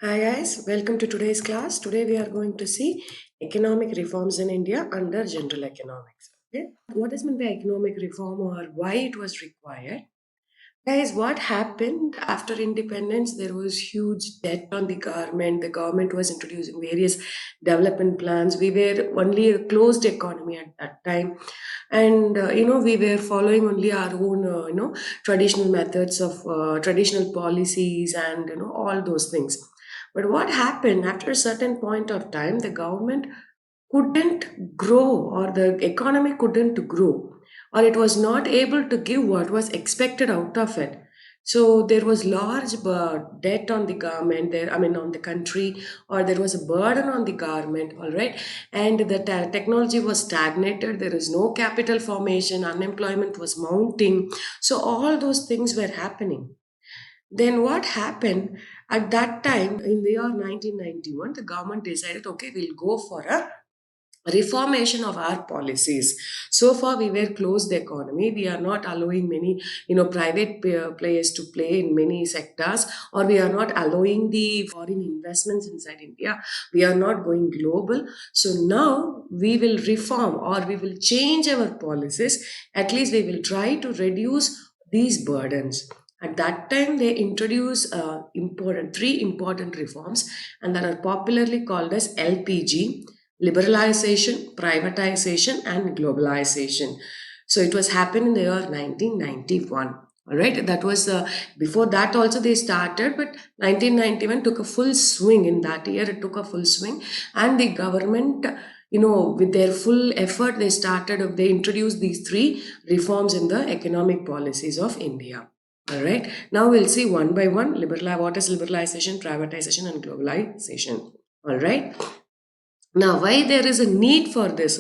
Hi guys, welcome to today's class. Today we are going to see economic reforms in India under general economics. Okay, what is meant by economic reform or why it was required? Guys, what happened after independence? There was huge debt on the government. The government was introducing various development plans. We were only a closed economy at that time, and we were following only our own traditional methods of traditional policies and all those things. But what happened after a certain point of time, the government couldn't grow, or the economy couldn't grow, or it was not able to give what was expected out of it. So there was large debt on the government there, I mean on the country, or there was a burden on the government, all right. And the technology was stagnated, there is no capital formation, unemployment was mounting. So all those things were happening. Then what happened at that time in the year 1991, the government decided, okay, we'll go for a reformation of our policies. So far we were closed economy, we are not allowing many private players to play in many sectors, or we are not allowing the foreign investments inside India, we are not going global. So now we will reform, or we will change our policies. At least we will try to reduce these burdens. At that time they introduced three important reforms, and that are popularly called as LPG: liberalization, privatization, and globalization. So it was happened in the year 1991. All right, that was before that also they started, but 1991 took a full swing. In that year, it took a full swing, and the government, with their full effort, they introduced these three reforms in the economic policies of India. All right, now we'll see one by one what is liberalization, privatization, and globalization. All right. Now, why there is a need for this?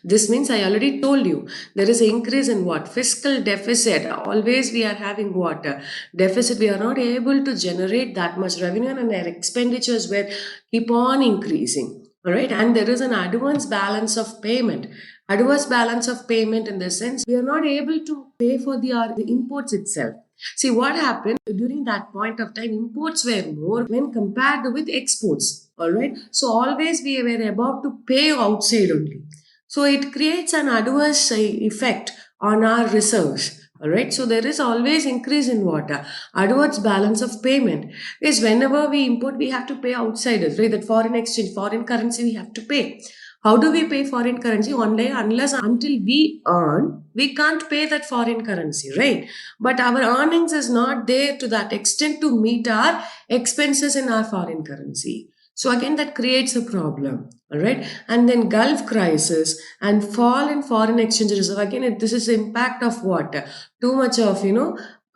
This means I already told you there is an increase in what? Fiscal deficit. Always we are having what? Deficit. We are not able to generate that much revenue, and our expenditures were keep on increasing. All right, and there is an advance balance of payment. Adverse balance of payment in the sense we are not able to pay for the imports itself. See what happened during that point of time, imports were more when compared with exports. All right. So always we were about to pay outside only. So it creates an adverse effect on our reserves. All right. So there is always increase in water. Adverse balance of payment is whenever we import, we have to pay outsiders, right? That foreign exchange, foreign currency, we have to pay. How do we pay foreign currency? Only unless until we earn, we can't pay that foreign currency, right? But our earnings is not there to that extent to meet our expenses in our foreign currency. So again, that creates a problem. All right. And then Gulf crisis and fall in foreign exchange reserve. Again, this is the impact of what? Too much of,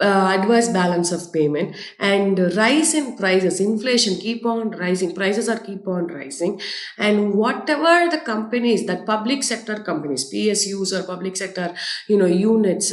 adverse balance of payment, and rise in prices, inflation keep on rising, prices are keep on rising. And whatever the companies, that public sector companies, PSUs or public sector, units,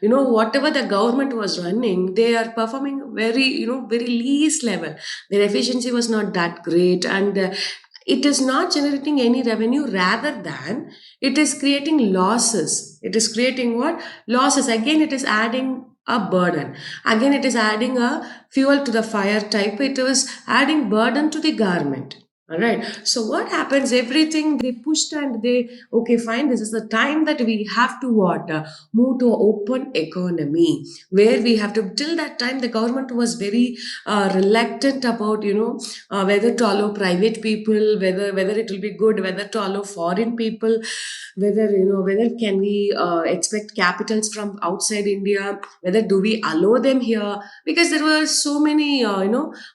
whatever the government was running, they are performing very, very least level. Their efficiency was not that great, and it is not generating any revenue, rather than it is creating losses. It is creating what? Losses. Again, it is adding a burden. Again, it is adding a fuel to the fire type. It was adding burden to the garment. All right. So what happens? Everything they pushed, and they, okay, fine. This is the time that we have to what? Move to open economy, where we have to. Till that time, the government was very reluctant about whether to allow private people, whether it will be good, whether to allow foreign people, whether can we expect capitals from outside India, whether do we allow them here, because there were so many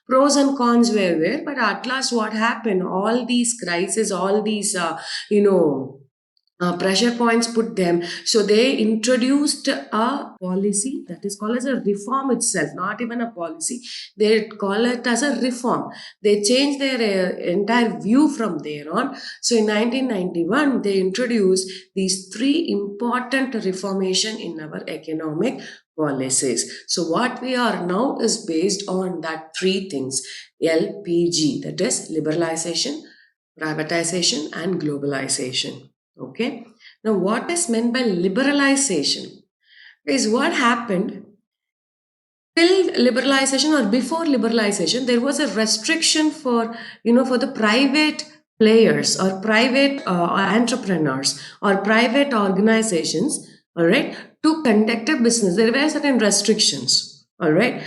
pros and cons were there. But at last what happened, all these crises, all these pressure points put them. So they introduced a policy that is called as a reform itself, not even a policy. They call it as a reform. They changed their entire view from there on. So in 1991, they introduced these three important reformation in our economic policies. So what we are now is based on that three things: LPG, that is liberalization, privatization, and globalization. Okay. Now, what is meant by liberalization is what happened till liberalization or before liberalization, there was a restriction for, for the private players or private entrepreneurs or private organizations, all right, to conduct a business. There were certain restrictions, all right,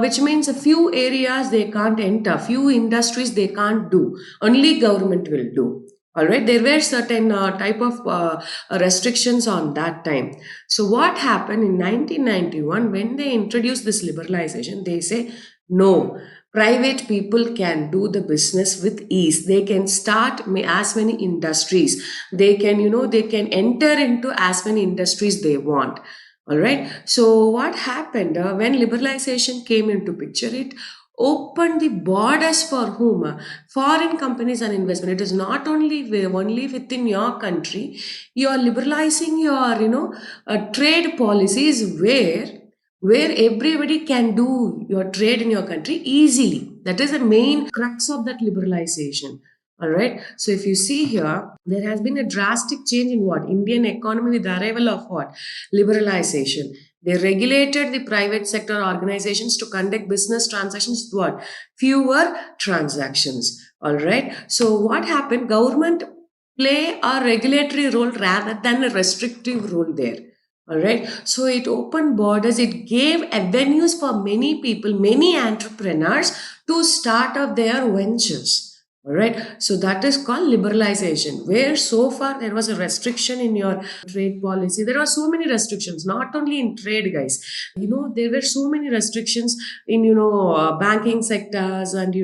which means a few areas they can't enter, few industries they can't do, only government will do. All right, there were certain type of restrictions on that time. So what happened in 1991 when they introduced this liberalization? They say no, private people can do the business with ease. They can start as many industries. They can, they can enter into as many industries they want. All right. So what happened when liberalization came into picture? It opened the borders for whom? Foreign companies and investment. It is not only within your country. You are liberalizing your, trade policies where everybody can do your trade in your country easily. That is the main crux of that liberalization. All right. So if you see here, there has been a drastic change in what? Indian economy with the arrival of what? Liberalization. They regulated the private sector organizations to conduct business transactions with what? Fewer transactions. All right. So what happened? Government play a regulatory role rather than a restrictive role there. All right. So it opened borders. It gave avenues for many people, many entrepreneurs to start up their ventures. All right. So that is called liberalization, where so far there was a restriction in your trade policy. There are so many restrictions, not only in trade, guys. There were so many restrictions in, banking sectors and,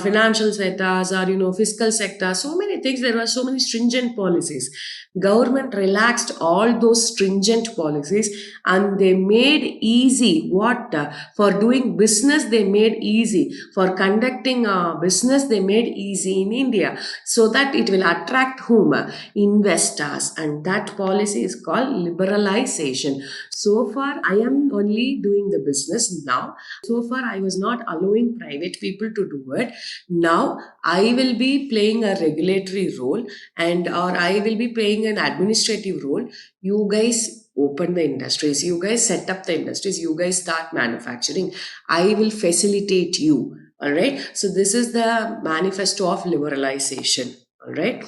financial sectors or, fiscal sectors. So many things. There were so many stringent policies. Government relaxed all those stringent policies and they made easy what? For doing business, they made easy. For conducting business, they made easy in India so that it will attract whom? Investors. And that policy is called liberalization. So far, I am only doing the business now. So far, I was not allowing private people to do it. Now, I will be playing a regulatory role and or I will be playing an administrative role. You guys open the industries, you guys set up the industries, you guys start manufacturing. I will facilitate you. All right. So this is the manifesto of liberalization. All right.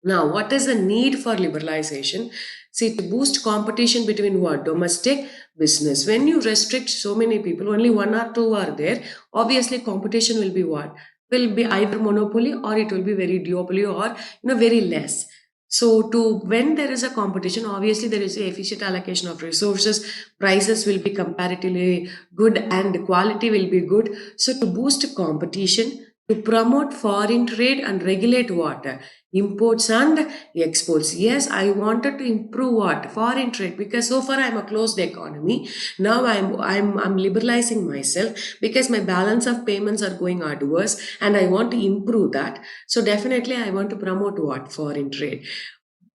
Now, what is the need for liberalization? See, to boost competition between what? Domestic business. When you restrict so many people, only one or two are there, obviously competition will be what? Will be either monopoly or it will be very duopoly or very less. So to when there is a competition, obviously there is a efficient allocation of resources, prices will be comparatively good and quality will be good. So to boost competition, to promote foreign trade and regulate what? Imports and exports. Yes, I wanted to improve what? Foreign trade, because so far I'm a closed economy. Now I'm liberalizing myself because my balance of payments are going adverse and I want to improve that. So definitely I want to promote what? Foreign trade.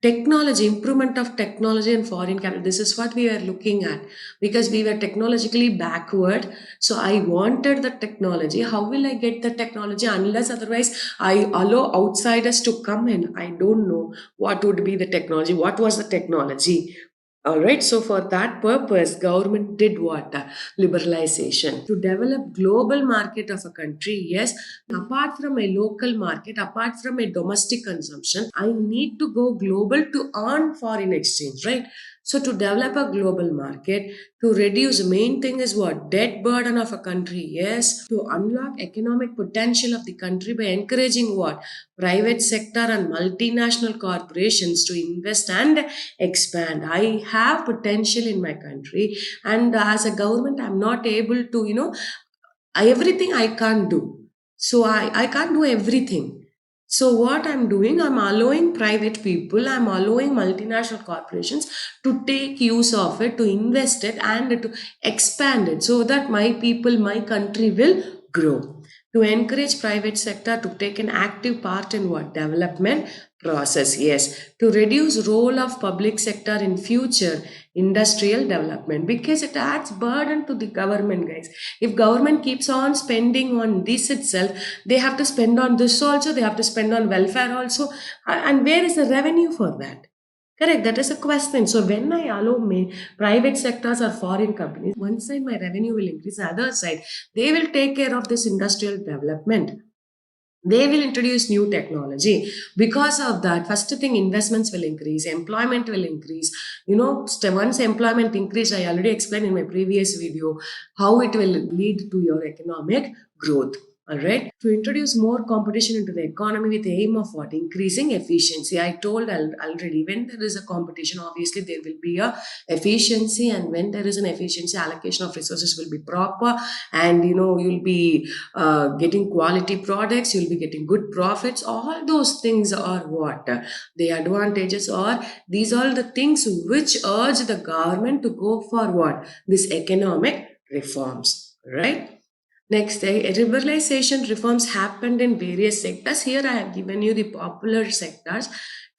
Technology, improvement of technology and foreign capital. This is what we were looking at because we were technologically backward. So I wanted the technology. How will I get the technology unless otherwise I allow outsiders to come in? I don't know what would be the technology. What was the technology? All right. So for that purpose, government did what? Liberalization to develop global market of a country. Yes, apart from a local market, apart from a domestic consumption, I need to go global to earn foreign exchange, right? So to develop a global market, to reduce, main thing is what? Debt burden of a country. Yes, to unlock economic potential of the country by encouraging what? Private sector and multinational corporations to invest and expand. I have potential in my country, and as a government, I'm not able to, everything I can't do. So I can't do everything. So what I'm doing, I'm allowing private people, I'm allowing multinational corporations to take use of it, to invest it and to expand it so that my people, my country will grow. To encourage private sector to take an active part in what? Development process. Yes. To reduce role of public sector in future industrial development because it adds burden to the government, guys. If government keeps on spending on this itself, they have to spend on this also, they have to spend on welfare also. And where is the revenue for that? Correct. That is a question. So when I allow me private sectors or foreign companies, one side my revenue will increase, the other side they will take care of this industrial development. They will introduce new technology. Because of that, first thing, investments will increase, employment will increase. Once employment increase, I already explained in my previous video how it will lead to your economic growth. All right. To introduce more competition into the economy with the aim of what? Increasing efficiency. I told already, when there is a competition, obviously there will be a efficiency, and when there is an efficiency, allocation of resources will be proper, and you'll be getting quality products, you'll be getting good profits. All those things are what? The advantages, or these are the things which urge the government to go for what? This economic reforms, right? Next, liberalization reforms happened in various sectors. Here I have given you the popular sectors: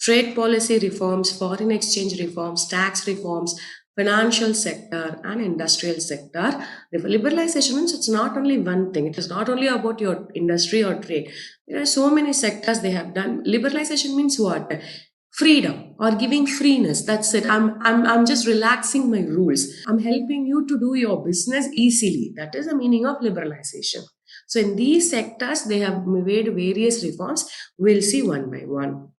trade policy reforms, foreign exchange reforms, tax reforms, financial sector, and industrial sector. Liberalization means it's not only one thing. It is not only about your industry or trade. There are so many sectors they have done. Liberalization means what? Freedom, or giving freeness. That's it. I'm just relaxing my rules. I'm helping you to do your business easily. That is the meaning of liberalization. So in these sectors they have made various reforms. We'll see one by one.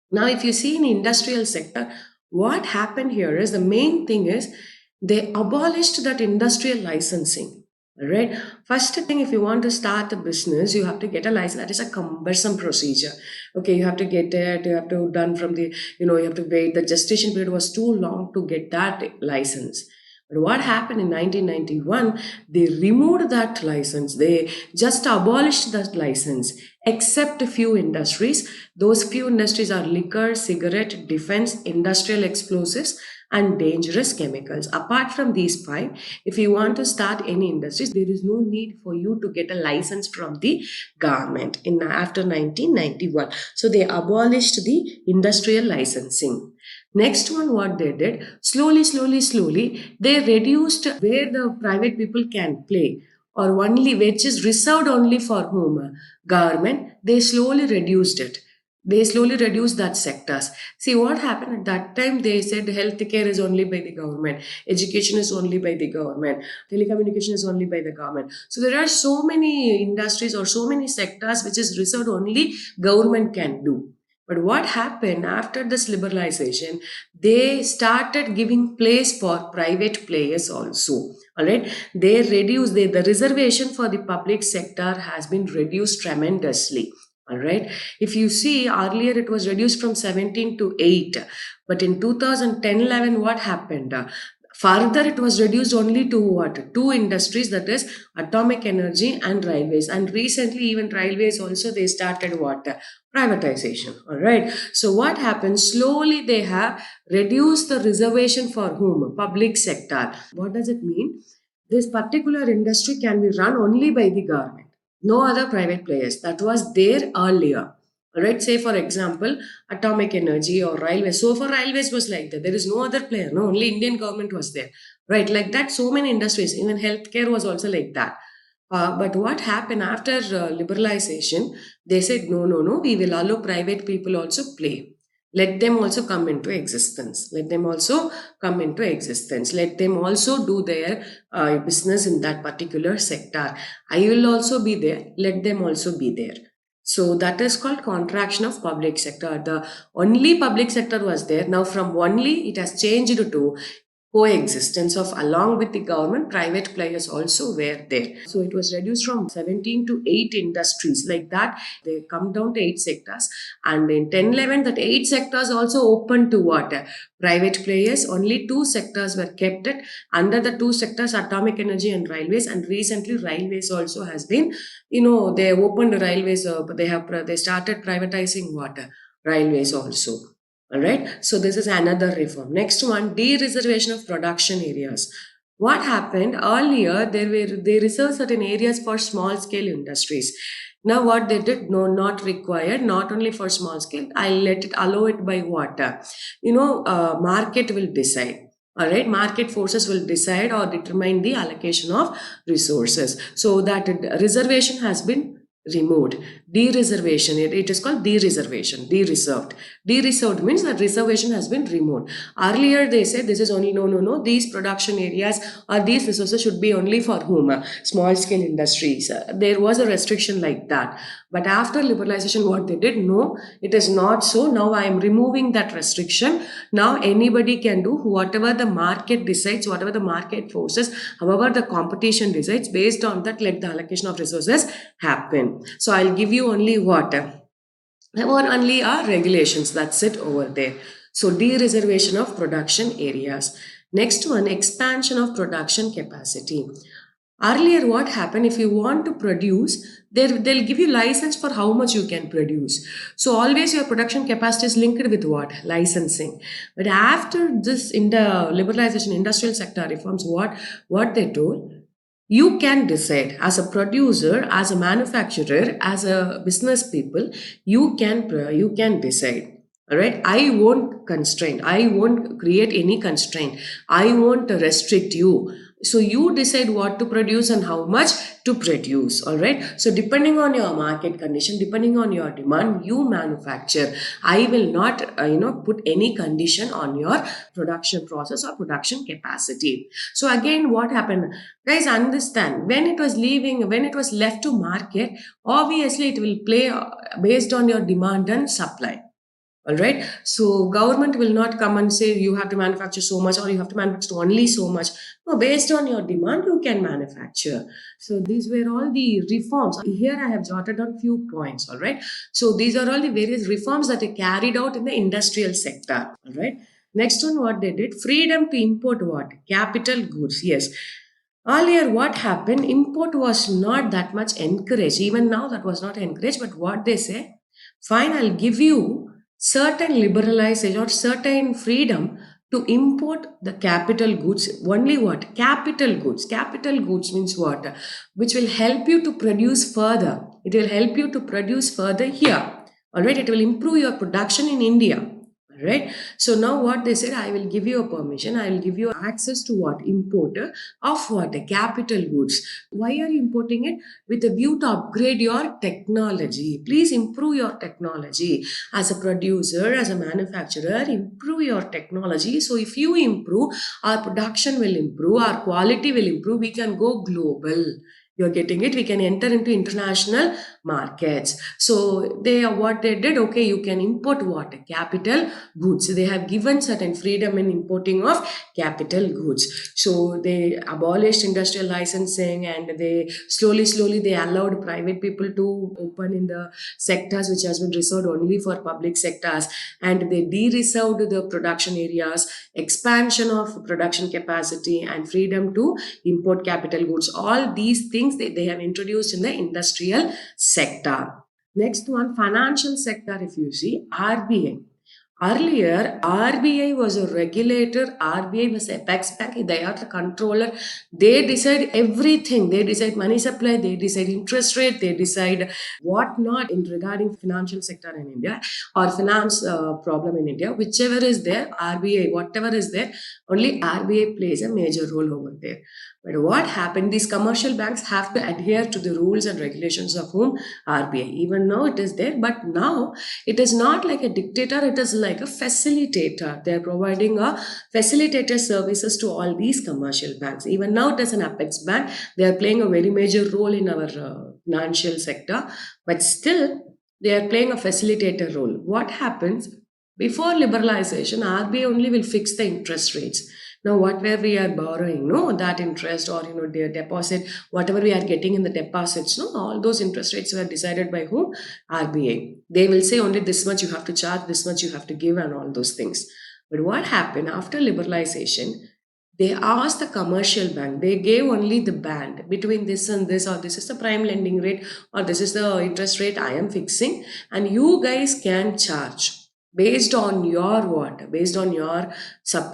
Now if you see in industrial sector, what happened here is, the main thing is, they abolished that industrial licensing. Right. First thing, if you want to start a business, you have to get a license. That is a cumbersome procedure. Okay, you have to get it. You have to done from the, you have to wait. The gestation period was too long to get that license. But what happened in 1991? They removed that license. They just abolished that license, except a few industries. Those few industries are liquor, cigarette, defense, industrial explosives, and dangerous chemicals. Apart from these five, if you want to start any industries, there is no need for you to get a license from the government in after 1991. So they abolished the industrial licensing. Next one, what they did, slowly, they reduced where the private people can play, or only which is reserved only for whom? Government. They slowly reduced it. They slowly reduced that sectors. See what happened at that time, they said healthcare is only by the government, education is only by the government, telecommunication is only by the government. So there are so many industries or so many sectors which is reserved only government can do. But what happened after this liberalization? They started giving place for private players also. All right, they reduced the reservation for the public sector has been reduced tremendously. All right, if you see, earlier it was reduced from 17 to 8, but in 2010-11, what happened? Further, it was reduced only to what? Two industries, that is atomic energy and railways. And recently, even railways also, they started what? Privatization. All right. So what happens? Slowly, they have reduced the reservation for whom? Public sector. What does it mean? This particular industry can be run only by the government, no other private players. That was there earlier. All right, say for example, atomic energy or railways. So for railways was like that. There is no other player. No, only Indian government was there. Right, like that. So many industries. Even healthcare was also like that. But what happened after liberalization? They said no. We will allow private people also play. Let them also come into existence. Let them also come into existence. Let them also do their business in that particular sector. I will also be there. Let them also be there. So that is called contraction of public sector. The only public sector was there. Now from only it has changed to coexistence of, along with the government, private players also were there. So it was reduced from 17 to 8 industries. Like that, they come down to 8 sectors. And in 10-11, that 8 sectors also open to what? Private players. Only 2 sectors were kept it. Under the 2 sectors, atomic energy and railways. And recently, railways also has been, they opened railways, but they started privatizing what? Railways also. All right. So this is another reform. Next one, de-reservation of production areas. What happened earlier? They reserved certain areas for small scale industries. Now what they did? No, not required. Not only for small scale. I'll allow it by what? Market will decide. All right, market forces will decide or determine the allocation of resources. So that reservation has been removed. De-reservation, it is called de-reservation, de-reserved. De-reserved means that reservation has been removed. Earlier they said this is only, no, these production areas or these resources should be only for whom? Small scale industries. There was a restriction like that. But after liberalization, what they did, no, it is not so. Now I am removing that restriction. Now anybody can do whatever the market decides, whatever the market forces, however the competition decides, based on that, let the allocation of resources happen. So I'll give you only what? Only our regulations. That's it over there. So de-reservation of production areas. Next one, expansion of production capacity. Earlier, what happened, if you want to produce, they'll give you license for how much you can produce. So always your production capacity is linked with what? Licensing. But after this, in the liberalization, industrial sector reforms, what they told, you can decide as a producer, as a manufacturer, as a business people, you can decide. All right, I won't constrain, I won't create any constraint, I won't restrict you. So you decide what to produce and how much to produce. All right, so depending on your market condition, depending on your demand, you manufacture. I will not put any condition on your production process or production capacity. So again, what happened, guys, understand, when it was left to market, obviously it will play based on your demand and supply. All right, so government will not come and say you have to manufacture so much or you have to manufacture only so much. No, based on your demand you can manufacture. So these were all the reforms. Here I have jotted down few points. All right, so these are all the various reforms that are carried out in the industrial sector. All right, next one, what they did, freedom to import what? Capital goods. Yes, earlier what happened, import was not that much encouraged. Even now that was not encouraged. But what they say, fine, I'll give you certain liberalization or certain freedom to import the capital goods. Only what? Capital goods. Capital goods means what? Which will help you to produce further. It will help you to produce further here. All right, it will improve your production in India. Right, so now what they said, I will give you a permission, I will give you access to what? Importer of what? Capital goods. Why are you importing it? With a view to upgrade your technology. Please improve your technology. As a producer, as a manufacturer, improve your technology. So if you improve, our production will improve, our quality will improve, we can go global. You're getting it? We can enter into international markets. So what they did, okay, you can import what? Capital goods. They have given certain freedom in importing of capital goods. So they abolished industrial licensing, and they slowly they allowed private people to open in the sectors which has been reserved only for public sectors, and they de-reserved the production areas, expansion of production capacity, and freedom to import capital goods. All these things they have introduced in the industrial sector. Next one, financial sector. If you see, RBI. Earlier, RBI was a regulator, RBI was apex bank, they are the controller. They decide everything. They decide money supply, they decide interest rate, they decide what not in regarding financial sector in India or finance problem in India. Whichever is there, RBI, whatever is there, only RBI plays a major role over there. But what happened, these commercial banks have to adhere to the rules and regulations of whom? RBI. Even now it is there, but now it is not like a dictator, it is like a facilitator. They are providing a facilitator services to all these commercial banks. Even now it is an apex bank. They are playing a very major role in our financial sector, but still they are playing a facilitator role. What happens? Before liberalization, RBI only will fix the interest rates. Now, whatever we are borrowing, no, that interest or the deposit, whatever we are getting in the deposits, no, all those interest rates were decided by whom? RBI. They will say only this much you have to charge, this much you have to give, and all those things. But what happened after liberalization? They asked the commercial bank, they gave only the band between this and this, or this is the prime lending rate, or this is the interest rate I am fixing, and you guys can charge based on your what? Based on your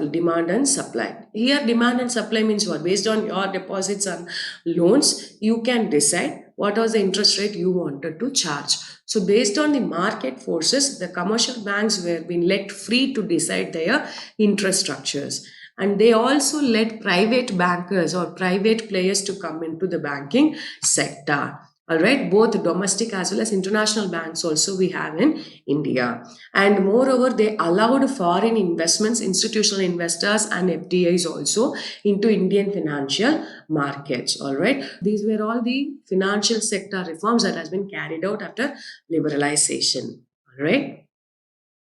demand and supply. Here demand and supply means what? Based on your deposits and loans, you can decide what was the interest rate you wanted to charge. So based on the market forces, the commercial banks were being let free to decide their interest structures. And they also let private bankers or private players to come into the banking sector. All right, both domestic as well as international banks also we have in India. And moreover, they allowed foreign investments, institutional investors and FDIs also into Indian financial markets. All right, these were all the financial sector reforms that has been carried out after liberalization. All right.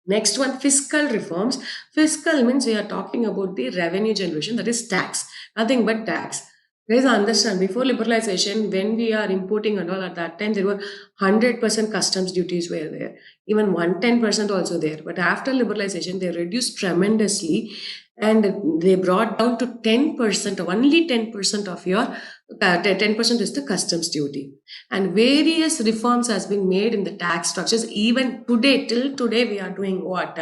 Next one, fiscal reforms. Fiscal means we are talking about the revenue generation, that is tax, nothing but tax. Guys, understand, before liberalization, when we are importing and all, at that time, there were 100% customs duties were there, even 110% also there. But after liberalization, they reduced tremendously and they brought down to 10%, only 10% of your 10% is the customs duty. And various reforms has been made in the tax structures. Even today, till today, we are doing what?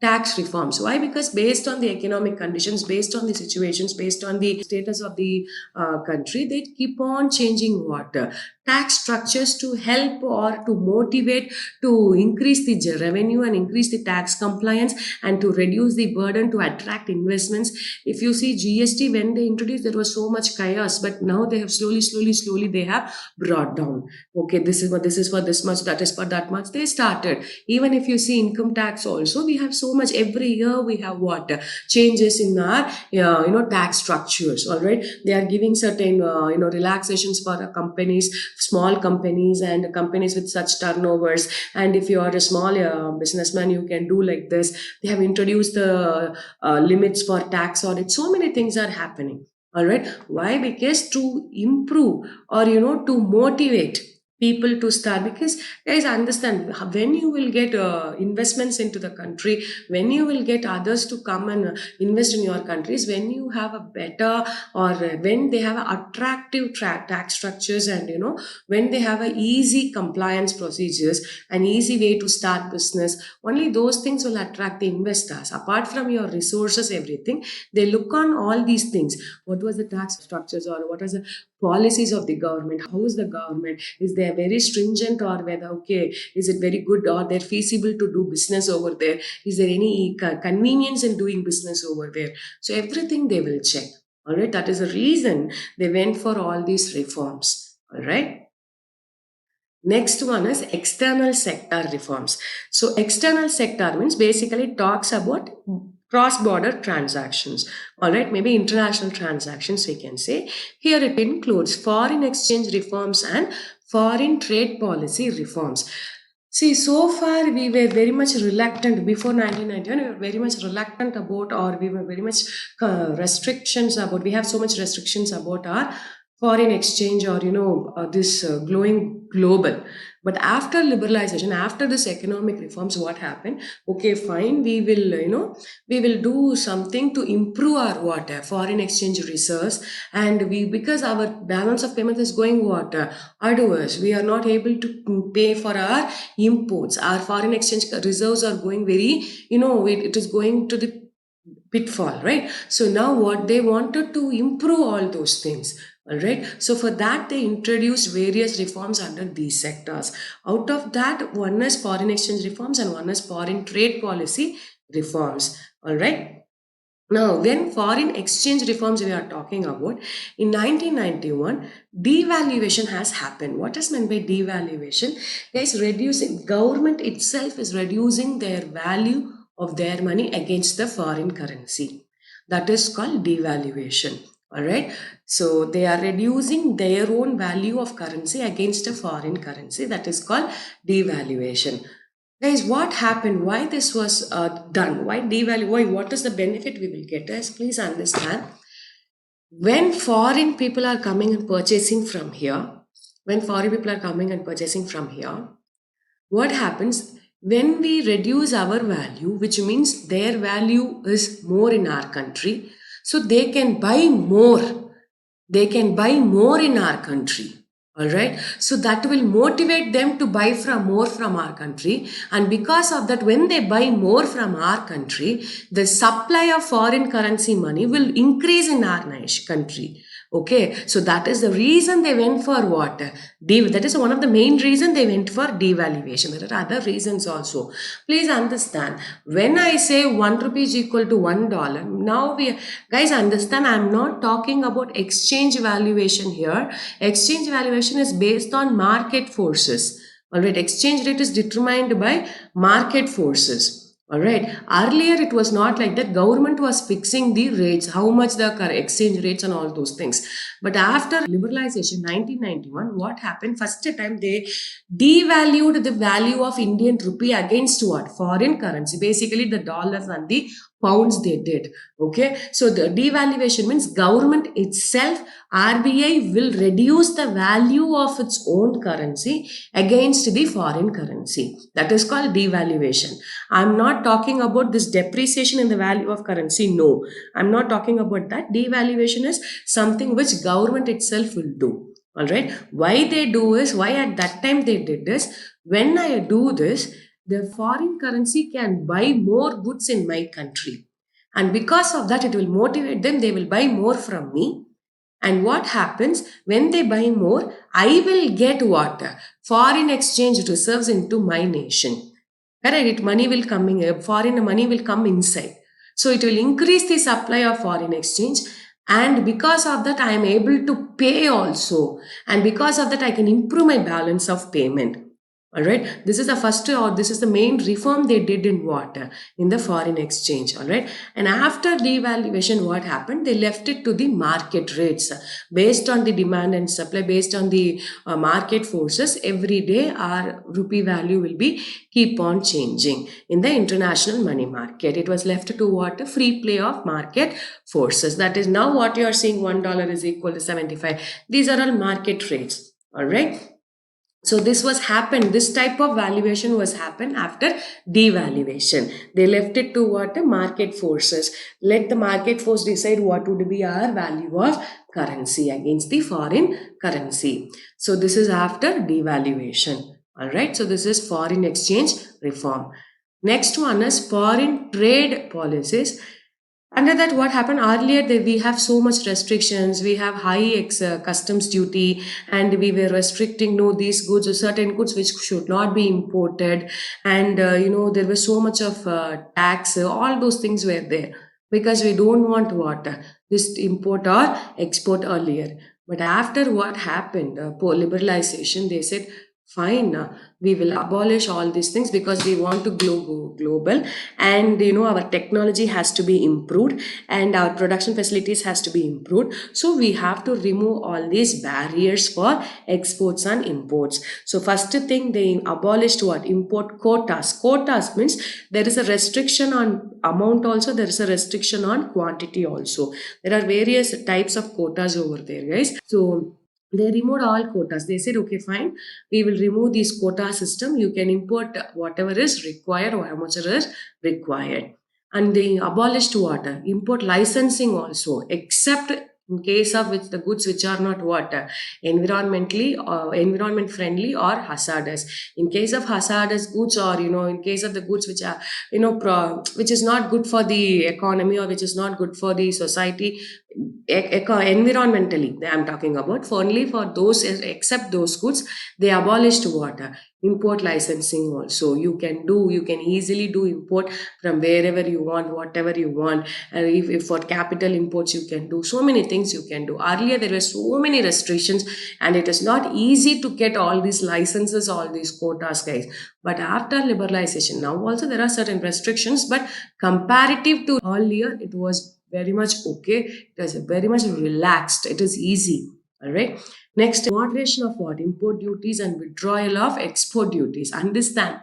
Tax reforms. Why? Because based on the economic conditions, based on the situations, based on the status of the country, they keep on changing what? Tax structures to help or to motivate to increase the revenue and increase the tax compliance and to reduce the burden to attract investments. If you see GST, when they introduced, there was so much chaos, but now they have slowly they have brought down. Okay, this is for this much, that is for that much. They started. Even if you see income tax also, we have so much every year. We have what? Changes in our tax structures. All right, they are giving certain relaxations for companies, small companies and companies with such turnovers. And if you are a small businessman, you can do like this. They have introduced the limits for tax audit. So many things are happening. All right, why? Because to improve or to motivate people to start. Because guys, understand, when you will get investments into the country, when you will get others to come and invest in your countries, when you have a better or when they have attractive tax structures, and when they have a easy compliance procedures, an easy way to start business, only those things will attract the investors. Apart from your resources, everything, they look on all these things. What was the tax structures, or what was the policies of the government? How is the government? Is they very stringent, or whether is it very good, or they're feasible to do business over there? Is there any convenience in doing business over there? So everything they will check. All right, that is the reason they went for all these reforms. All right. Next one is external sector reforms. So external sector means basically talks about cross-border transactions. All right, maybe international transactions we can say. Here it includes foreign exchange reforms and foreign trade policy reforms. See, so far we were very much reluctant before 1991. We were very much reluctant about, or we were very much restrictions about. We have so much restrictions about our foreign exchange, or this glowing global. But after liberalization, after this economic reforms, what happened? Okay, fine, we will we will do something to improve our foreign exchange reserves, and we, because our balance of payment is going adverse, we are not able to pay for our imports. Our foreign exchange reserves are going very, it is going to the pitfall, right? So now what they wanted to improve all those things. All right. So for that, they introduced various reforms under these sectors. Out of that, one is foreign exchange reforms and one is foreign trade policy reforms. All right. Now, when foreign exchange reforms we are talking about, in 1991, devaluation has happened. What is meant by devaluation? Guys, reducing, government itself is reducing their value of their money against the foreign currency. That is called devaluation. All right. So they are reducing their own value of currency against a foreign currency. That is called devaluation. Guys, what happened? Why this was done? Why devalue? Why? What is the benefit we will get? Guys, please understand. When foreign people are coming and purchasing from here, what happens? When we reduce our value, which means their value is more in our country, so they can buy more. They can buy more in our country. All right. So that will motivate them to buy more from our country. And because of that, when they buy more from our country, the supply of foreign currency money will increase in our country. Okay, so that is the reason they went for what? That is one of the main reason they went for devaluation. There are other reasons also. Please understand. When I say 1 rupee is equal to $1, now we guys understand. I'm not talking about exchange valuation here. Exchange valuation is based on market forces. All right, exchange rate is determined by market forces. All right. Earlier, it was not like that. Government was fixing the rates, how much the exchange rates and all those things. But after liberalization, 1991, what happened? First time they devalued the value of Indian rupee against what? Foreign currency. Basically, the dollars and the pounds they did. Okay. So the devaluation means government itself, RBI will reduce the value of its own currency against the foreign currency. That is called devaluation. I'm not talking about this depreciation in the value of currency. No, I'm not talking about that. Devaluation is something which government itself will do. All right. Why they do is, why at that time they did this. When I do this, the foreign currency can buy more goods in my country. And because of that, it will motivate them. They will buy more from me. And what happens when they buy more? I will get what? Foreign exchange reserves into my nation. Correct? Money will coming, foreign money will come inside. So it will increase the supply of foreign exchange. And because of that, I am able to pay also. And because of that, I can improve my balance of payment. All right. This is the first, or this is the main reform they did in what? In the foreign exchange. All right. And after devaluation, what happened? They left it to the market rates based on the demand and supply, based on the market forces. Every day, our rupee value will be keep on changing in the international money market. It was left to what? A free play of market forces. That is now what you are seeing. $1 is equal to 75. These are all market rates. All right. So this was happened. This type of valuation was happened after devaluation. They left it to what? Market forces. Let the market force decide what would be our value of currency against the foreign currency. So this is after devaluation. All right. So this is foreign exchange reform. Next one is foreign trade policies. Under that, what happened earlier, we have so much restrictions. We have high customs duty, and we were restricting these goods, certain goods which should not be imported, and there was so much of tax. All those things were there because we don't want what this import or export earlier. But after what happened, liberalization, they said, fine, we will abolish all these things because we want to go global, and our technology has to be improved and our production facilities has to be improved. So we have to remove all these barriers for exports and imports. So first thing, they abolished what? Import quotas. Quotas means there is a restriction on amount also, there is a restriction on quantity also. There are various types of quotas over there, guys. So they removed all quotas. They said, okay, fine, we will remove this quota system. You can import whatever is required or how much is required. And they abolished what? Import licensing also, except in case of which the goods which are not what? Environmentally or environment friendly or hazardous. In case of hazardous goods, or in case of the goods which are which is not good for the economy or which is not good for the society, environmentally I'm talking about, for only for those, except those goods, they abolished what? Import licensing also. You can easily do import from wherever you want, whatever you want. And if for capital imports, you can do so many things you can do. Earlier there were so many restrictions and it is not easy to get all these licenses, all these quotas, guys. But after liberalization, now also there are certain restrictions, but comparative to earlier, it was very much okay. It is very much relaxed. It is easy. All right. Next, moderation of what? Import duties and withdrawal of export duties. Understand.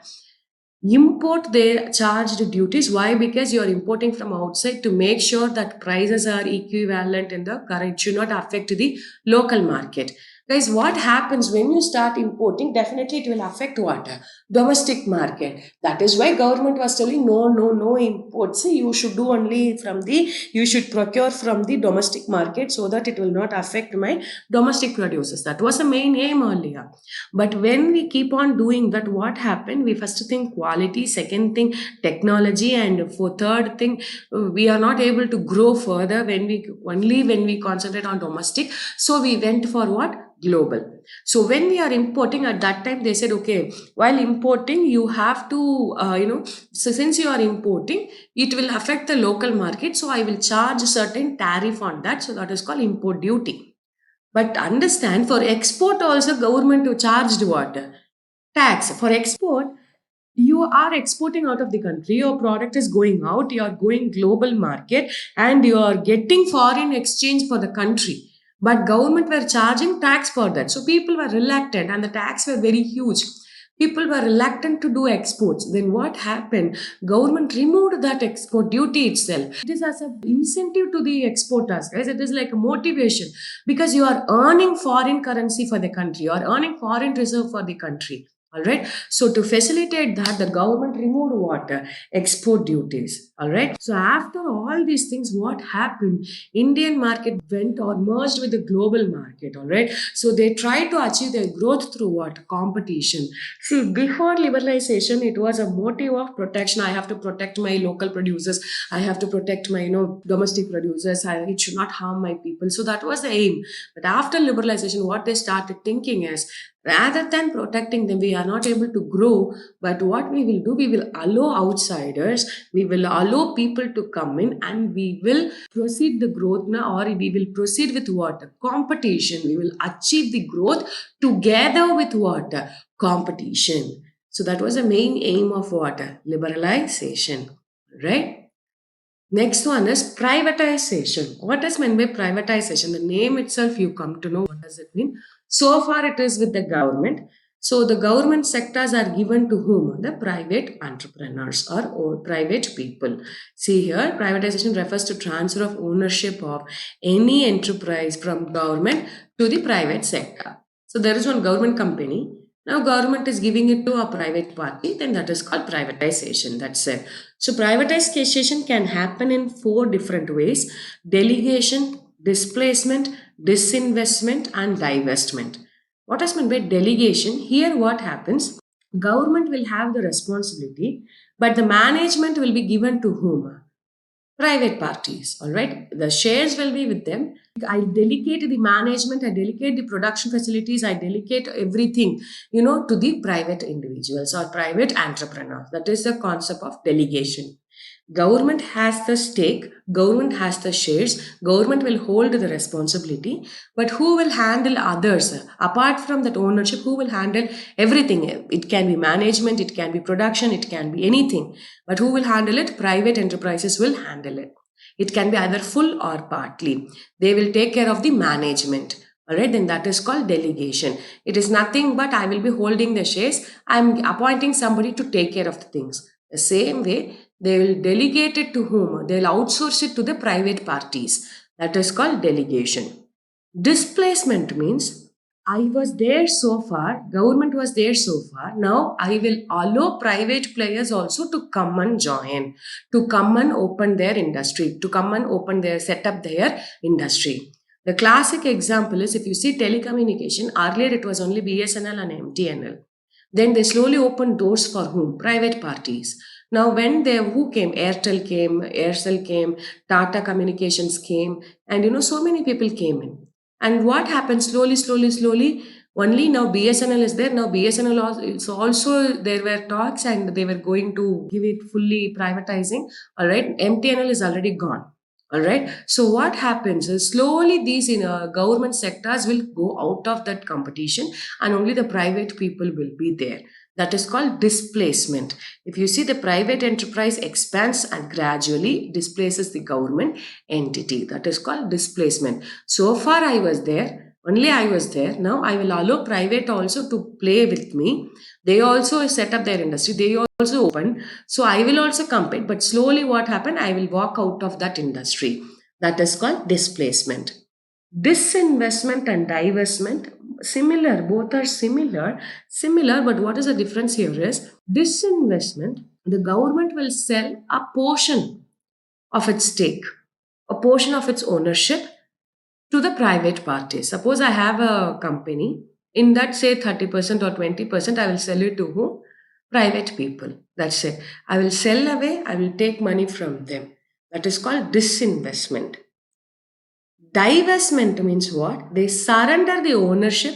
Import, they charged duties. Why? Because you are importing from outside to make sure that prices are equivalent in the current, should not affect the local market. Guys, what happens when you start importing? Definitely it will affect what? Domestic market. That is why government was telling no, no, no imports. You should do only from the, you should procure from the domestic market so that it will not affect my domestic producers. That was the main aim earlier. But when we keep on doing that, what happened? We first think quality, second thing technology, and for third thing, we are not able to grow further when we concentrate on domestic. So we went for what? Global. So when we are importing, at that time they said, okay, while importing you have to so since you are importing, it will affect the local market, so I will charge a certain tariff on that, so that is called import duty. But understand, for export also government charged what? Tax. For export, you are exporting out of the country, your product is going out, you are going global market, and you are getting foreign exchange for the country, but government were charging tax for that, so people were reluctant and the tax were very huge. People were reluctant to do exports. Then what happened? Government removed that export duty itself. It is as an incentive to the exporters, guys. It is like a motivation, because you are earning foreign currency for the country, you are earning foreign reserve for the country. All right. So to facilitate that, the government removed what? Export duties. All right. So after all these things, what happened? Indian market went or merged with the global market. All right. So they tried to achieve their growth through what? Competition. See, before liberalization, it was a motive of protection. I have to protect my local producers. I have to protect my domestic producers. It should not harm my people. So that was the aim. But after liberalization, what they started thinking is, rather than protecting them, we are not able to grow. But what we will do, we will allow outsiders, we will allow people to come in, and we will proceed the growth now, or we will proceed with what? Competition. We will achieve the growth together with what? Competition. So that was the main aim of what? Liberalization. Right? Next one is privatization. What does mean by privatization? The name itself you come to know what does it mean. So far it is with the government. So the government sectors are given to whom? The private entrepreneurs or private people. See here, privatization refers to transfer of ownership of any enterprise from government to the private sector. So there is one government company. Now government is giving it to a private party, then that is called privatization. That's it. So privatization can happen in 4 different ways: delegation, displacement, disinvestment, and divestment. What is meant by delegation? Here, what happens? Government will have the responsibility, but the management will be given to whom? Private parties. All right, the shares will be with them. I delegate the management, I delegate the production facilities, I delegate everything, to the private individuals or private entrepreneurs. That is the concept of delegation. Government has the stake, government has the shares, government will hold the responsibility, but who will handle others? Apart from that ownership, who will handle everything? It can be management, it can be production, it can be anything. But who will handle it? Private enterprises will handle it. It can be either full or partly. They will take care of the management. All right, then that is called delegation. It is nothing but I will be holding the shares. I am appointing somebody to take care of the things. The same way, they will delegate it to whom? They will outsource it to the private parties. That is called delegation. Displacement means I was there so far, government was there so far. Now I will allow private players also to come and join, to come and open their industry, to come and set up their industry. The classic example is, if you see telecommunication, earlier it was only BSNL and MTNL. Then they slowly opened doors for whom? Private parties. Now, when who came? Aircel came, Tata Communications came, and so many people came in. And what happened? Slowly, slowly, slowly, only now BSNL is there. Now BSNL is also, there were talks and they were going to give it fully privatizing. All right. MTNL is already gone. All right. So what happens is, slowly these government sectors will go out of that competition, and only the private people will be there. That is called displacement. If you see, the private enterprise expands and gradually displaces the government entity. That is called displacement. So far I was there. Only I was there. Now I will allow private also to play with me. They also set up their industry. They also open. So I will also compete. But slowly what happened? I will walk out of that industry. That is called displacement. Disinvestment and divestment. similar, both are similar, but what is the difference here is disinvestment, the government will sell a portion of its stake, a portion of its ownership to the private party. Suppose I have a company, in that say 30% or 20%, I will sell it to whom? Private people. That's it. I will sell away, I will take money from them. That is called disinvestment. Divestment means what? They surrender the ownership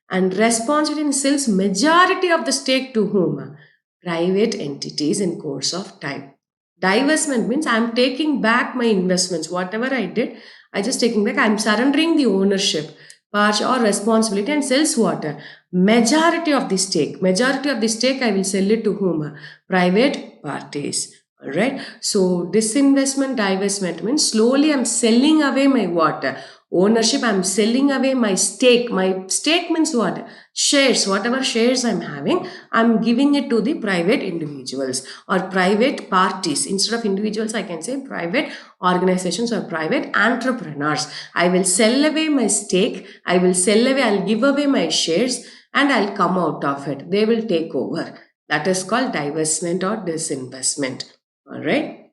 and responsibility and sells majority of the stake to whom? Private entities in course of time. Divestment means I'm taking back my investments. Whatever I did, I just taking back. I'm surrendering the ownership, part or responsibility and sells what? Majority of the stake. Majority of the stake I will sell it to whom? Private parties. All right. So disinvestment, divestment means slowly I'm selling away my what? Ownership. I'm selling away my stake. My stake means what? Shares. Whatever shares I'm having, I'm giving it to the private individuals or private parties. Instead of individuals, I can say private organizations or private entrepreneurs. I will sell away my stake. I will sell away. I'll give away my shares and I'll come out of it. They will take over. That is called divestment or disinvestment. All right.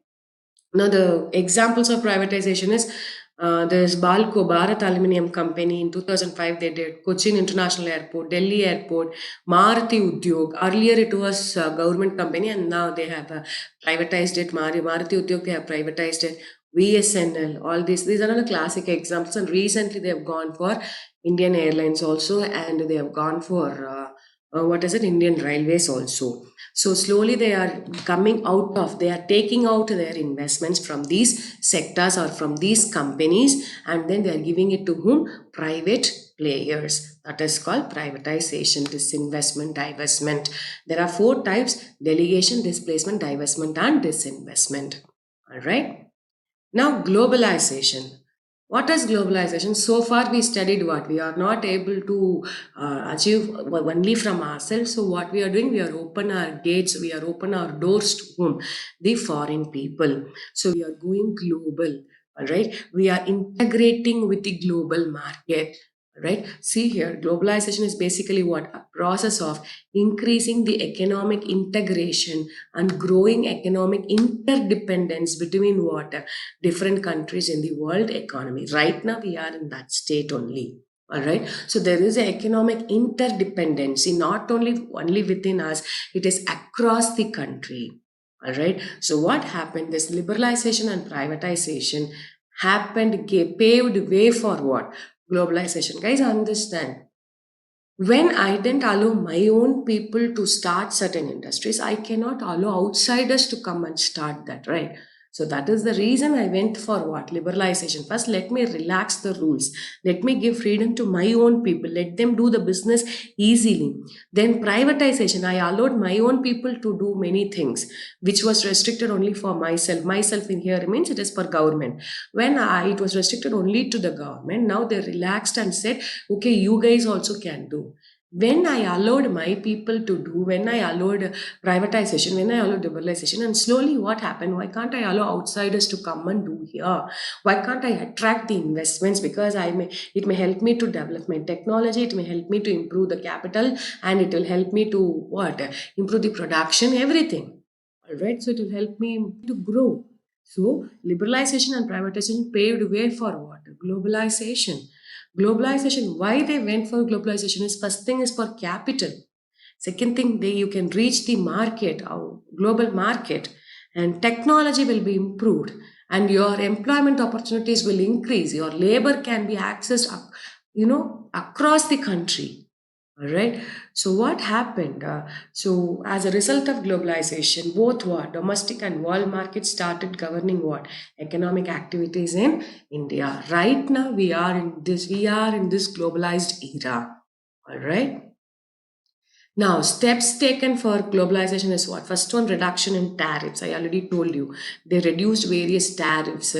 Now, the examples of privatization is there's Balco, Bharat Aluminium Company. In 2005, they did Cochin International Airport, Delhi Airport, Maruti Udyog. Earlier, it was a government company, and now they have privatized it. Maruti Udyog, they have privatized it. VSNL, all these are the classic examples. And recently, they have gone for Indian Airlines also, and they have gone for Indian Railways also. So slowly they are they are taking out their investments from these sectors or from these companies, and then they are giving it to whom? Private players. That is called privatization, disinvestment, divestment. There are 4 types: delegation, displacement, divestment, and disinvestment. All right. Now, globalization. What is globalization? So far, we studied what? We are not able to achieve only from ourselves. So, what we are doing, we are open our gates, we are open our doors to whom? The foreign people. So, we are going global. All right. We are integrating with the global market. Right. See here, globalization is basically what? A process of increasing the economic integration and growing economic interdependence between what? Different countries in the world economy. Right now, we are in that state only. All right. So there is an economic interdependency, not only within us, it is across the country. All right. So what happened? This liberalization and privatization happened, paved way for what? Globalization. Guys, understand. When I didn't allow my own people to start certain industries, I cannot allow outsiders to come and start that, right? So that is the reason I went for what? Liberalization. First, let me relax the rules. Let me give freedom to my own people. Let them do the business easily. Then privatization. I allowed my own people to do many things, which was restricted only for myself. Myself in here means it is for government. When it was restricted only to the government, now they relaxed and said, okay, you guys also can do. When I allowed my people to do, when I allowed privatization, when I allowed liberalization, and slowly what happened? Why can't I allow outsiders to come and do here? Why can't I attract the investments? Because it may help me to develop my technology, it may help me to improve the capital, and it will help me to what? Improve the production, everything. All right, so it will help me to grow. So liberalization and privatization paved way for what? Globalization. Globalization, why they went for globalization is first thing is for capital. Second thing, you can reach the market, our global market, and technology will be improved, and your employment opportunities will increase. Your labor can be accessed, across the country. All right. So what happened? So as a result of globalization, both what domestic and world markets started governing what economic activities in India. Right now we are in this globalized era. All right. Now, steps taken for globalization is what? First one, reduction in tariffs. I already told you. They reduced various tariffs,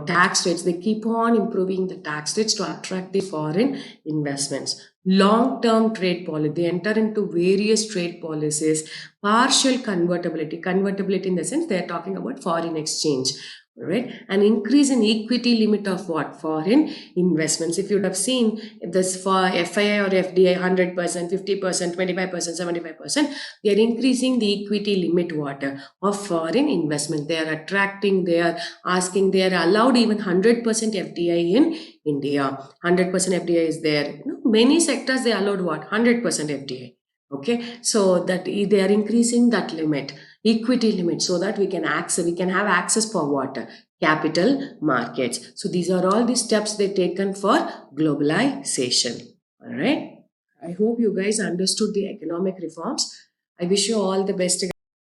tax rates. They keep on improving the tax rates to attract the foreign investments. Long-term trade policy. They enter into various trade policies. Partial convertibility. Convertibility in the sense they are talking about foreign exchange. right? An increase in equity limit of what? Foreign investments. If you'd have seen, if this for FII or FDI 100%, 50%, 25%, 75%, they are increasing the equity limit of foreign investment. They are attracting, they are asking, they are allowed even 100% FDI in India. 100% FDI is there. Many sectors they allowed what? 100% FDI. Okay, so that they are increasing that limit, equity limit, so that we can have access for what? Capital markets. So these are all the steps they taken for globalization. All right. I hope you guys understood the economic reforms. I wish you all the best.